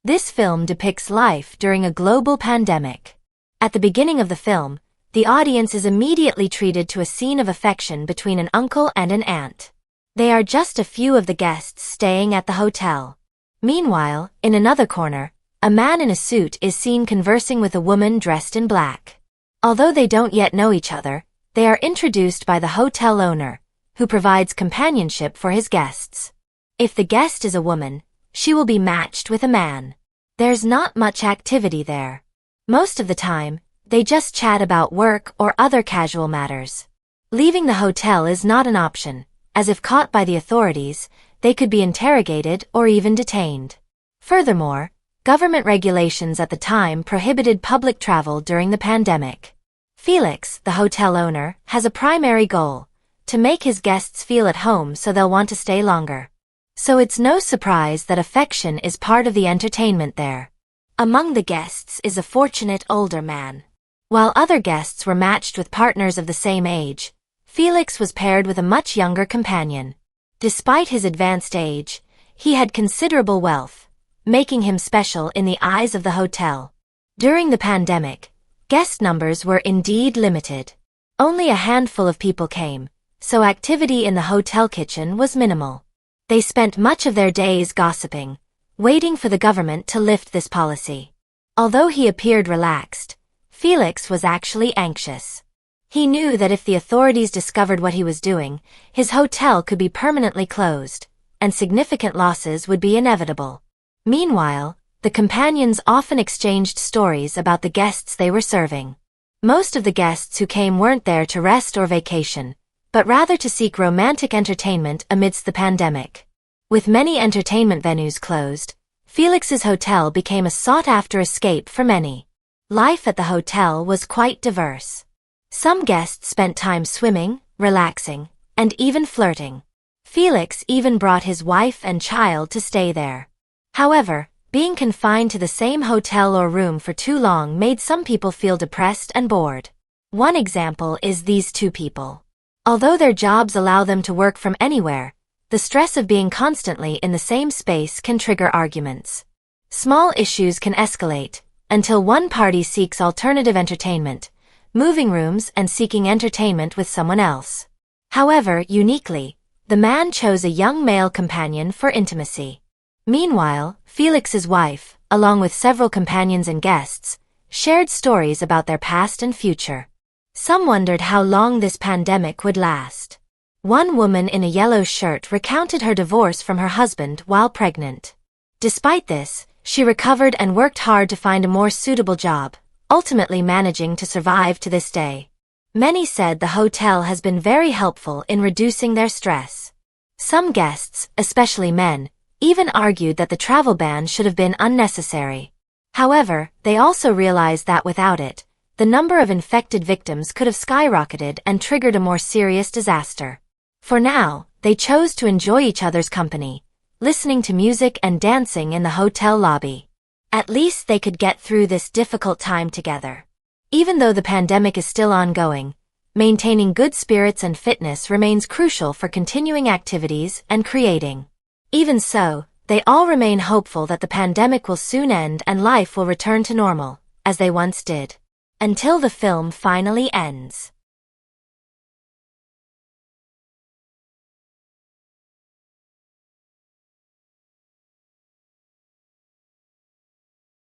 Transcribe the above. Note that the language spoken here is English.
This film depicts life during a global pandemic. At the beginning of the film, the audience is immediately treated to a scene of affection between an uncle and an aunt. They are just a few of the guests staying at the hotel. Meanwhile, in another corner, a man in a suit is seen conversing with a woman dressed in black. Although they don't yet know each other, they are introduced by the hotel owner, who provides companionship for his guests. If the guest is a woman, she will be matched with a man. There's not much activity there. Most of the time, they just chat about work or other casual matters. Leaving the hotel is not an option, as if caught by the authorities, they could be interrogated or even detained. Furthermore, government regulations at the time prohibited public travel during the pandemic. Felix, the hotel owner, has a primary goal: to make his guests feel at home so they'll want to stay longer. So it's no surprise that affection is part of the entertainment there. Among the guests is a fortunate older man. While other guests were matched with partners of the same age, Felix was paired with a much younger companion. Despite his advanced age, he had considerable wealth, making him special in the eyes of the hotel. During the pandemic, guest numbers were indeed limited. Only a handful of people came, so activity in the hotel kitchen was minimal. They spent much of their days gossiping, waiting for the government to lift this policy. Although he appeared relaxed, Felix was actually anxious. He knew that if the authorities discovered what he was doing, his hotel could be permanently closed, and significant losses would be inevitable. Meanwhile, the companions often exchanged stories about the guests they were serving. Most of the guests who came weren't there to rest or vacation, but rather to seek romantic entertainment amidst the pandemic. With many entertainment venues closed, Felix's hotel became a sought-after escape for many. Life at the hotel was quite diverse. Some guests spent time swimming, relaxing, and even flirting. Felix even brought his wife and child to stay there. However, being confined to the same hotel or room for too long made some people feel depressed and bored. One example is these two people. Although their jobs allow them to work from anywhere, the stress of being constantly in the same space can trigger arguments. Small issues can escalate, until one party seeks alternative entertainment, moving rooms and seeking entertainment with someone else. However, uniquely, the man chose a young male companion for intimacy. Meanwhile, Felix's wife, along with several companions and guests, shared stories about their past and future. Some wondered how long this pandemic would last. One woman in a yellow shirt recounted her divorce from her husband while pregnant. Despite this, she recovered and worked hard to find a more suitable job, ultimately managing to survive to this day. Many said the hotel has been very helpful in reducing their stress. Some guests, especially men, even argued that the travel ban should have been unnecessary. However, they also realized that without it, the number of infected victims could have skyrocketed and triggered a more serious disaster. For now, they chose to enjoy each other's company, listening to music and dancing in the hotel lobby. At least they could get through this difficult time together. Even though the pandemic is still ongoing, maintaining good spirits and fitness remains crucial for continuing activities and creating. Even so, they all remain hopeful that the pandemic will soon end and life will return to normal, as they once did. Until the film finally ends.